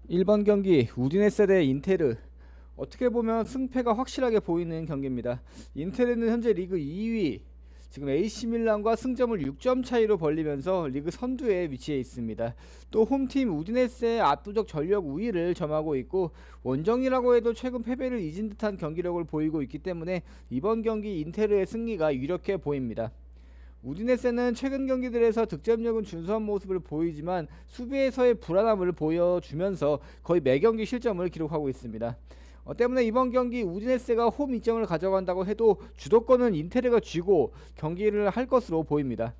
(1번) 경기 우디네세 대 인테르. 어떻게 보면 승패가 확실하게 보이는 경기입니다. 인테르는 현재 리그 2위, 지금 AC밀란과 승점을 6점 차이로 벌리면서 리그 선두에 위치해 있습니다. 또 홈팀 우디네세의 압도적 전력 우위를 점하고 있고, 원정이라고 해도 최근 패배를 잊은 듯한 경기력을 보이고 있기 때문에 이번 경기 인테르의 승리가 유력해 보입니다. 우디네세는 최근 경기들에서 득점력은 준수한 모습을 보이지만 수비에서의 불안함을 보여주면서 거의 매경기 실점을 기록하고 있습니다. 때문에 이번 경기 우디네세가 홈 2점을 가져간다고 해도 주도권은 인테르가 쥐고 경기를 할 것으로 보입니다.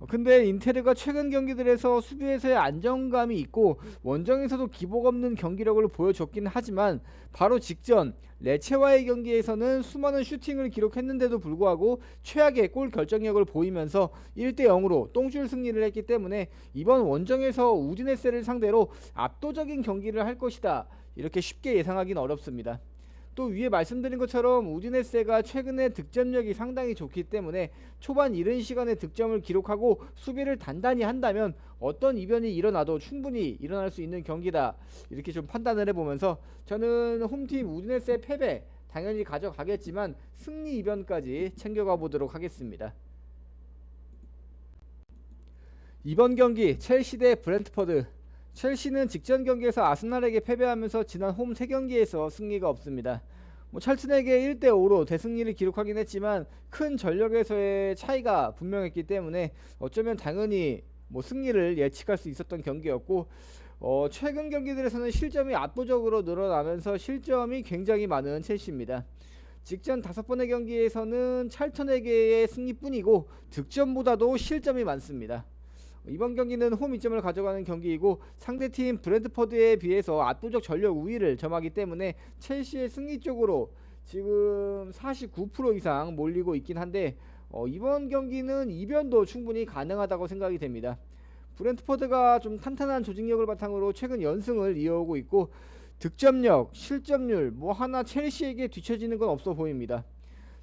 근데 인테르가 최근 경기들에서 수비에서의 안정감이 있고 원정에서도 기복 없는 경기력을 보여줬긴 하지만 바로 직전 레체와의 경기에서는 수많은 슈팅을 기록했는데도 불구하고 최악의 골 결정력을 보이면서 1대0으로 똥줄 승리를 했기 때문에 이번 원정에서 우디네세를 상대로 압도적인 경기를 할 것이다, 이렇게 쉽게 예상하기는 어렵습니다. 또 위에 말씀드린 것처럼 우디네세가 최근에 득점력이 상당히 좋기 때문에 초반 이른 시간에 득점을 기록하고 수비를 단단히 한다면 어떤 이변이 일어나도 충분히 일어날 수 있는 경기다, 이렇게 좀 판단을 해보면서 저는 홈팀 우디네세 패배 당연히 가져가겠지만 승리 이변까지 챙겨가 보도록 하겠습니다. 이번 경기 첼시 대 브렌트퍼드. 첼시는 직전 경기에서 아스날에게 패배하면서 지난 홈 3경기에서 승리가 없습니다. 찰튼에게 1대5로 대승리를 기록하긴 했지만 큰 전력에서의 차이가 분명했기 때문에 어쩌면 당연히 승리를 예측할 수 있었던 경기였고, 최근 경기들에서는 실점이 압도적으로 늘어나면서 실점이 굉장히 많은 첼시입니다. 직전 5번의 경기에서는 찰턴에게의 승리뿐이고 득점보다도 실점이 많습니다. 이번 경기는 홈 2점을 가져가는 경기이고 상대팀 브랜트퍼드에 비해서 압도적 전력 우위를 점하기 때문에 첼시의 승리 쪽으로 지금 49% 이상 몰리고 있긴 한데 이번 경기는 이변도 충분히 가능하다고 생각이 됩니다. 브랜트퍼드가 좀 탄탄한 조직력을 바탕으로 최근 연승을 이어오고 있고 득점력, 실점률 하나 첼시에게 뒤처지는 건 없어 보입니다.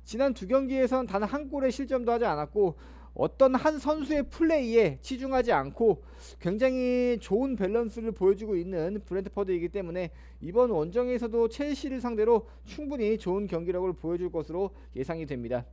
지난 2경기에선 단 한 골의 실점도 하지 않았고 어떤 한 선수의 플레이에 치중하지 않고 굉장히 좋은 밸런스를 보여주고 있는 브랜트퍼드이기 때문에 이번 원정에서도 첼시를 상대로 충분히 좋은 경기력을 보여줄 것으로 예상이 됩니다.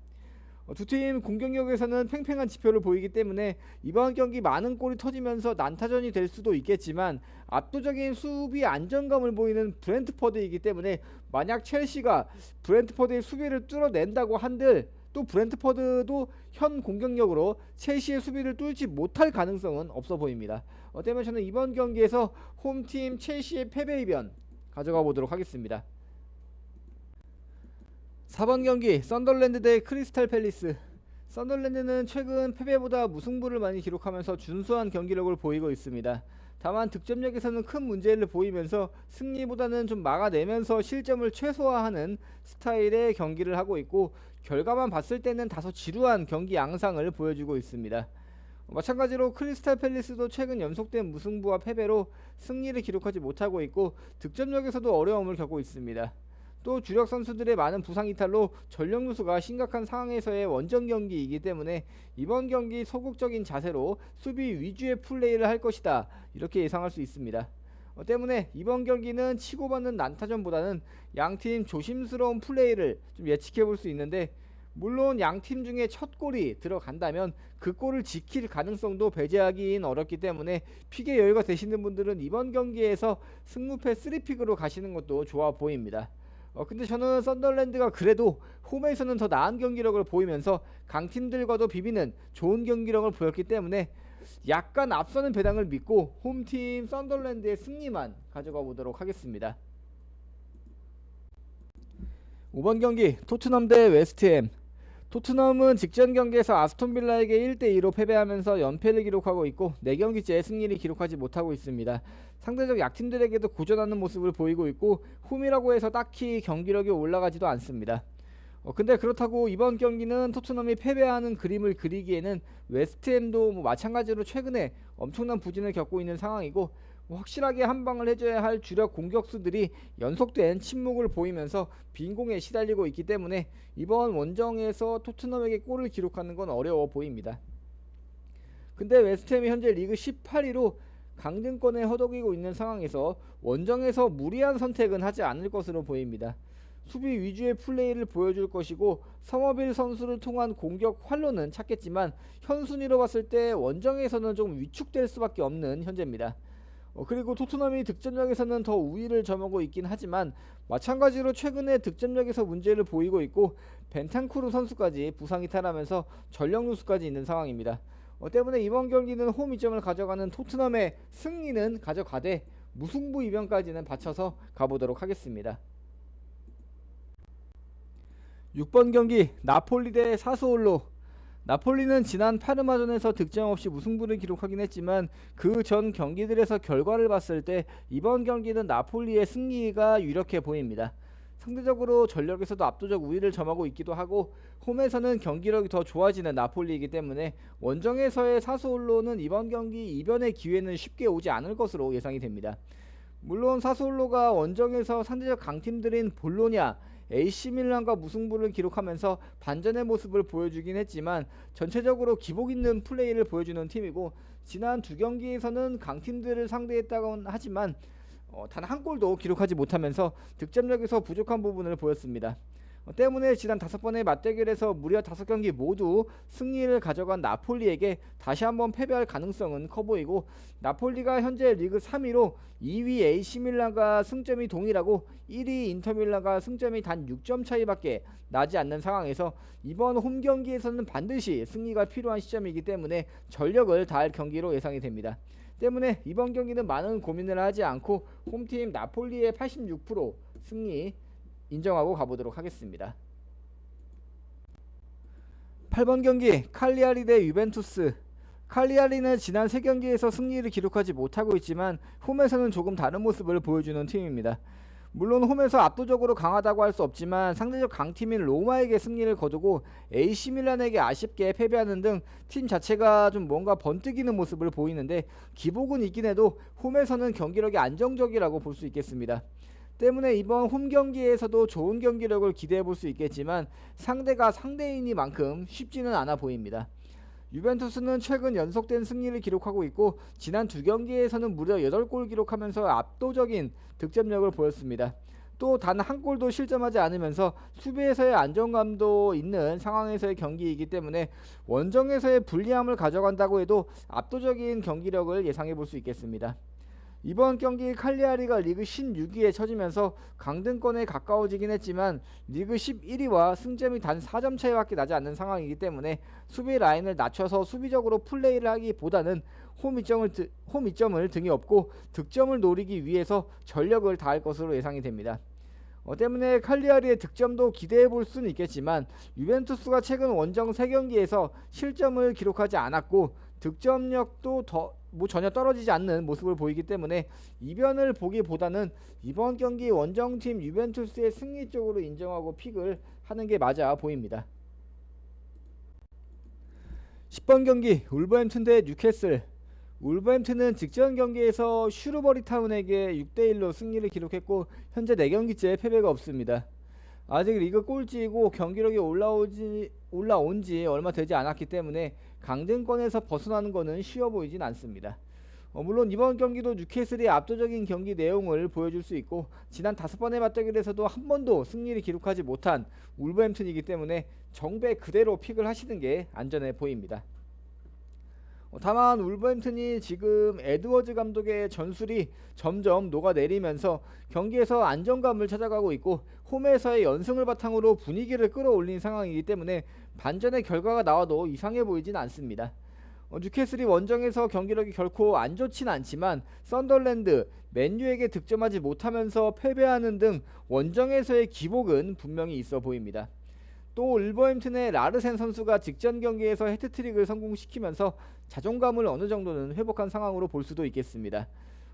두 팀 공격력에서는 팽팽한 지표를 보이기 때문에 이번 경기 많은 골이 터지면서 난타전이 될 수도 있겠지만 압도적인 수비 안정감을 보이는 브랜트퍼드이기 때문에 만약 첼시가 브랜트퍼드의 수비를 뚫어낸다고 한들 또 브랜트퍼드도 현 공격력으로 첼시의 수비를 뚫지 못할 가능성은 없어 보입니다. 때문에 저는 이번 경기에서 홈팀 첼시의 패배 이변 가져가 보도록 하겠습니다. 4번 경기 썬더랜드 대 크리스탈 팰리스. 썬더랜드는 최근 패배보다 무승부를 많이 기록하면서 준수한 경기력을 보이고 있습니다. 다만 득점력에서는 큰 문제를 보이면서 승리보다는 좀 막아내면서 실점을 최소화하는 스타일의 경기를 하고 있고 결과만 봤을 때는 다소 지루한 경기 양상을 보여주고 있습니다. 마찬가지로 크리스탈 팰리스도 최근 연속된 무승부와 패배로 승리를 기록하지 못하고 있고 득점력에서도 어려움을 겪고 있습니다. 또 주력 선수들의 많은 부상 이탈로 전력 누수가 심각한 상황에서의 원정 경기이기 때문에 이번 경기 소극적인 자세로 수비 위주의 플레이를 할 것이다, 이렇게 예상할 수 있습니다. 때문에 이번 경기는 치고받는 난타전보다는 양팀 조심스러운 플레이를 좀 예측해 볼 수 있는데, 물론 양팀 중에 첫 골이 들어간다면 그 골을 지킬 가능성도 배제하기는 어렵기 때문에 픽의 여유가 되시는 분들은 이번 경기에서 승무패 3픽으로 가시는 것도 좋아 보입니다. 근데 저는 썬더랜드가 그래도 홈에서는 더 나은 경기력을 보이면서 강팀들과도 비비는 좋은 경기력을 보였기 때문에 약간 앞서는 배당을 믿고 홈팀 썬더랜드의 승리만 가져가 보도록 하겠습니다. 5번 경기 토트넘 대 웨스트햄. 토트넘은 직전 경기에서 아스톤빌라에게 1대2로 패배하면서 연패를 기록하고 있고 4경기째 승리를 기록하지 못하고 있습니다. 상대적 약팀들에게도 고전하는 모습을 보이고 있고 홈이라고 해서 딱히 경기력이 올라가지도 않습니다. 근데 그렇다고 이번 경기는 토트넘이 패배하는 그림을 그리기에는 웨스트햄도 마찬가지로 최근에 엄청난 부진을 겪고 있는 상황이고 확실하게 한 방을 해줘야 할 주력 공격수들이 연속된 침묵을 보이면서 빈공에 시달리고 있기 때문에 이번 원정에서 토트넘에게 골을 기록하는 건 어려워 보입니다. 근데 웨스트햄이 현재 리그 18위로 강등권에 허덕이고 있는 상황에서 원정에서 무리한 선택은 하지 않을 것으로 보입니다. 수비 위주의 플레이를 보여줄 것이고 서머빌 선수를 통한 공격 활로는 찾겠지만 현 순위로 봤을 때 원정에서는 좀 위축될 수밖에 없는 현재입니다. 그리고 토트넘이 득점력에서는 더 우위를 점하고 있긴 하지만 마찬가지로 최근에 득점력에서 문제를 보이고 있고 벤탄쿠르 선수까지 부상이 탈하면서 전력 누수까지 있는 상황입니다. 때문에 이번 경기는 홈 이점을 가져가는 토트넘의 승리는 가져가되 무승부 이변까지는 받쳐서 가보도록 하겠습니다. 6번 경기 나폴리 대 사스올로. 나폴리는 지난 파르마전에서 득점 없이 무승부를 기록하긴 했지만 그 전 경기들에서 결과를 봤을 때 이번 경기는 나폴리의 승리가 유력해 보입니다. 상대적으로 전력에서도 압도적 우위를 점하고 있기도 하고 홈에서는 경기력이 더 좋아지는 나폴리이기 때문에 원정에서의 사스올로는 이번 경기 이변의 기회는 쉽게 오지 않을 것으로 예상이 됩니다. 물론 사스올로가 원정에서 상대적 강팀들인 볼로냐, AC밀란과 무승부를 기록하면서 반전의 모습을 보여주긴 했지만 전체적으로 기복 있는 플레이를 보여주는 팀이고 지난 두 경기에서는 강팀들을 상대했다곤 하지만 단 한 골도 기록하지 못하면서 득점력에서 부족한 부분을 보였습니다. 때문에 지난 5번의 맞대결에서 무려 5경기 모두 승리를 가져간 나폴리에게 다시 한번 패배할 가능성은 커 보이고 나폴리가 현재 리그 3위로 2위 AC밀란과 승점이 동일하고 1위 인터밀란과 승점이 단 6점 차이밖에 나지 않는 상황에서 이번 홈 경기에서는 반드시 승리가 필요한 시점이기 때문에 전력을 다할 경기로 예상이 됩니다. 때문에 이번 경기는 많은 고민을 하지 않고 홈팀 나폴리의 86% 승리 인정하고 가보도록 하겠습니다. 8번 경기 칼리아리 대 유벤투스. 칼리아리는 지난 3경기에서 승리를 기록하지 못하고 있지만 홈에서는 조금 다른 모습을 보여주는 팀입니다. 물론 홈에서 압도적으로 강하다고 할 수 없지만 상대적 강팀인 로마에게 승리를 거두고 AC밀란에게 아쉽게 패배하는 등 팀 자체가 좀 뭔가 번뜩이는 모습을 보이는데 기복은 있긴 해도 홈에서는 경기력이 안정적이라고 볼 수 있겠습니다. 때문에 이번 홈 경기에서도 좋은 경기력을 기대해 볼 수 있겠지만 상대가 상대이니만큼 쉽지는 않아 보입니다. 유벤투스는 최근 연속된 승리를 기록하고 있고 지난 두 경기에서는 무려 8골 기록하면서 압도적인 득점력을 보였습니다. 또 단 한 골도 실점하지 않으면서 수비에서의 안정감도 있는 상황에서의 경기이기 때문에 원정에서의 불리함을 가져간다고 해도 압도적인 경기력을 예상해 볼 수 있겠습니다. 이번 경기 칼리아리가 리그 16위에 처지면서 강등권에 가까워지긴 했지만 리그 11위와 승점이 단 4점 차이밖에 나지 않는 상황이기 때문에 수비 라인을 낮춰서 수비적으로 플레이를 하기보다는 홈 이점을 등에 업고 득점을 노리기 위해서 전력을 다할 것으로 예상이 됩니다. 때문에 칼리아리의 득점도 기대해 볼 수는 있겠지만 유벤투스가 최근 원정 3경기에서 실점을 기록하지 않았고 득점력도 전혀 떨어지지 않는 모습을 보이기 때문에 이변을 보기보다는 이번 경기 원정팀 유벤투스의 승리 쪽으로 인정하고 픽을 하는 게 맞아 보입니다. 10번 경기 울버햄튼 대 뉴캐슬. 울버햄튼은 직전 경기에서 슈르버리 타운에게 6대1로 승리를 기록했고 현재 4경기째 패배가 없습니다. 아직 리그 꼴찌이고 경기력이 올라온 지 얼마 되지 않았기 때문에 강등권에서 벗어나는 것은 쉬워 보이진 않습니다. 물론 이번 경기도 뉴캐슬이 압도적인 경기 내용을 보여줄 수 있고 지난 5번의 맞대결에서도 한 번도 승리를 기록하지 못한 울버햄튼이기 때문에 정배 그대로 픽을 하시는 게 안전해 보입니다. 다만 울버햄튼이 지금 에드워즈 감독의 전술이 점점 녹아내리면서 경기에서 안정감을 찾아가고 있고 홈에서의 연승을 바탕으로 분위기를 끌어올린 상황이기 때문에 반전의 결과가 나와도 이상해 보이진 않습니다. 뉴캐슬이 원정에서 경기력이 결코 안 좋진 않지만 썬더랜드, 맨유에게 득점하지 못하면서 패배하는 등 원정에서의 기복은 분명히 있어 보입니다. 또 울버햄튼의 라르센 선수가 직전 경기에서 해트트릭을 성공시키면서 자존감을 어느 정도는 회복한 상황으로 볼 수도 있겠습니다.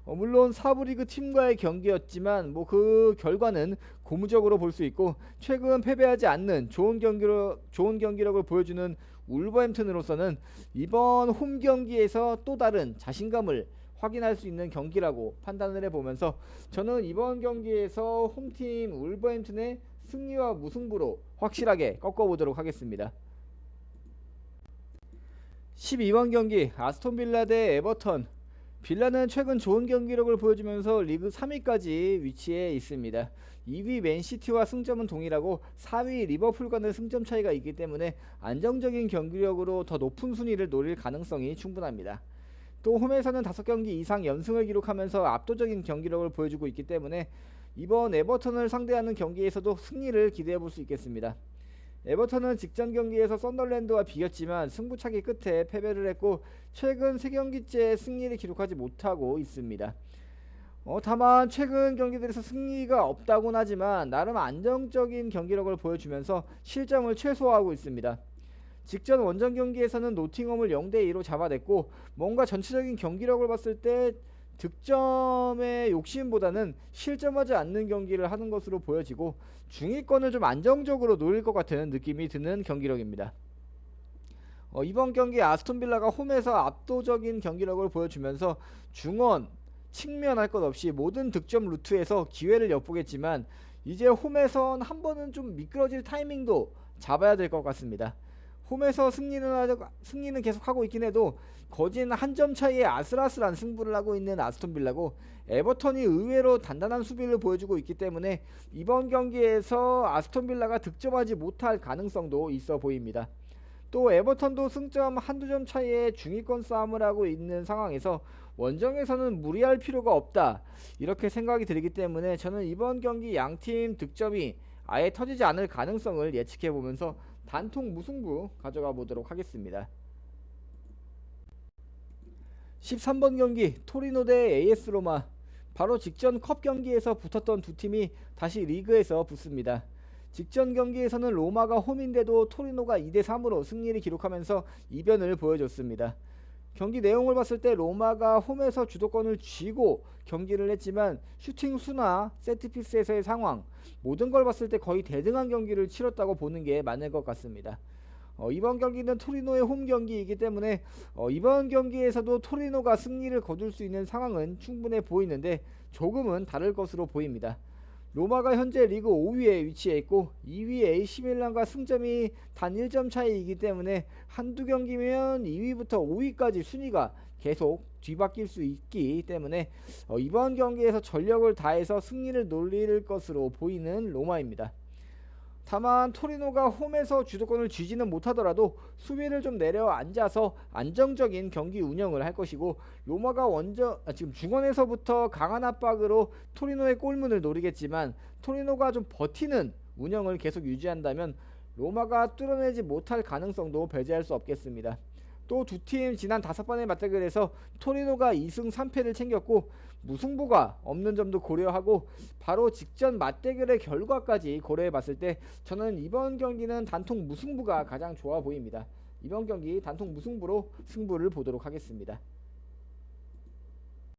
물론 사부리그 팀과의 경기였지만 그 결과는 고무적으로 볼 수 있고 최근 패배하지 않는 좋은 경기력을 보여주는 울버햄튼으로서는 이번 홈 경기에서 또 다른 자신감을 확인할 수 있는 경기라고 판단을 해보면서 저는 이번 경기에서 홈팀 울버햄튼의 승리와 무승부로 확실하게 꺾어보도록 하겠습니다. 12번 경기 아스톤빌라 대 에버턴. 빌라는 최근 좋은 경기력을 보여주면서 리그 3위까지 위치해 있습니다. 2위 맨시티와 승점은 동일하고 4위 리버풀과는 승점 차이가 있기 때문에 안정적인 경기력으로 더 높은 순위를 노릴 가능성이 충분합니다. 또 홈에서는 5경기 이상 연승을 기록하면서 압도적인 경기력을 보여주고 있기 때문에 이번 에버턴을 상대하는 경기에서도 승리를 기대해 볼 수 있겠습니다. 에버턴은 직전 경기에서 썬더랜드와 비겼지만 승부차기 끝에 패배를 했고 최근 3경기째 승리를 기록하지 못하고 있습니다. 다만 최근 경기들에서 승리가 없다곤 하지만 나름 안정적인 경기력을 보여주면서 실점을 최소화하고 있습니다. 직전 원정 경기에서는 노팅엄을 0대2로 잡아냈고 뭔가 전체적인 경기력을 봤을 때 득점의 욕심보다는 실점하지 않는 경기를 하는 것으로 보여지고 중위권을 좀 안정적으로 노릴 것 같은 느낌이 드는 경기력입니다. 이번 경기 아스톤빌라가 홈에서 압도적인 경기력을 보여주면서 중원, 측면 할 것 없이 모든 득점 루트에서 기회를 엿보겠지만 이제 홈에선 한 번은 좀 미끄러질 타이밍도 잡아야 될 것 같습니다. 홈에서 승리는 계속하고 있긴 해도 거진 한 점 차이의 아슬아슬한 승부를 하고 있는 아스톤빌라고 에버턴이 의외로 단단한 수비를 보여주고 있기 때문에 이번 경기에서 아스톤빌라가 득점하지 못할 가능성도 있어 보입니다. 또 에버턴도 승점 한두 점 차이의 중위권 싸움을 하고 있는 상황에서 원정에서는 무리할 필요가 없다 이렇게 생각이 들기 때문에 저는 이번 경기 양팀 득점이 아예 터지지 않을 가능성을 예측해 보면서 단통 무승부 가져가 보도록 하겠습니다. 13번 경기 토리노 대 AS 로마. 바로 직전 컵 경기에서 붙었던 두 팀이 다시 리그에서 붙습니다. 직전 경기에서는 로마가 홈인데도 토리노가 2대3으로 승리를 기록하면서 이변을 보여줬습니다. 경기 내용을 봤을 때 로마가 홈에서 주도권을 쥐고 경기를 했지만 슈팅 수나 세트피스에서의 상황 모든 걸 봤을 때 거의 대등한 경기를 치렀다고 보는 게 맞는 것 같습니다. 이번 경기는 토리노의 홈 경기이기 때문에 이번 경기에서도 토리노가 승리를 거둘 수 있는 상황은 충분해 보이는데 조금은 다를 것으로 보입니다. 로마가 현재 리그 5위에 위치해 있고 2위 AC밀란과 승점이 단 1점 차이이기 때문에 한두 경기면 2위부터 5위까지 순위가 계속 뒤바뀔 수 있기 때문에 이번 경기에서 전력을 다해서 승리를 노릴 것으로 보이는 로마입니다. 다만 토리노가 홈에서 주도권을 쥐지는 못하더라도 수비를 좀 내려앉아서 안정적인 경기 운영을 할 것이고 로마가 지금 중원에서부터 강한 압박으로 토리노의 골문을 노리겠지만 토리노가 좀 버티는 운영을 계속 유지한다면 로마가 뚫어내지 못할 가능성도 배제할 수 없겠습니다. 또 두 팀 지난 5번의 맞대결에서 토리노가 2승 3패를 챙겼고 무승부가 없는 점도 고려하고 바로 직전 맞대결의 결과까지 고려해 봤을 때 저는 이번 경기는 단통 무승부가 가장 좋아 보입니다. 이번 경기 단통 무승부로 승부를 보도록 하겠습니다.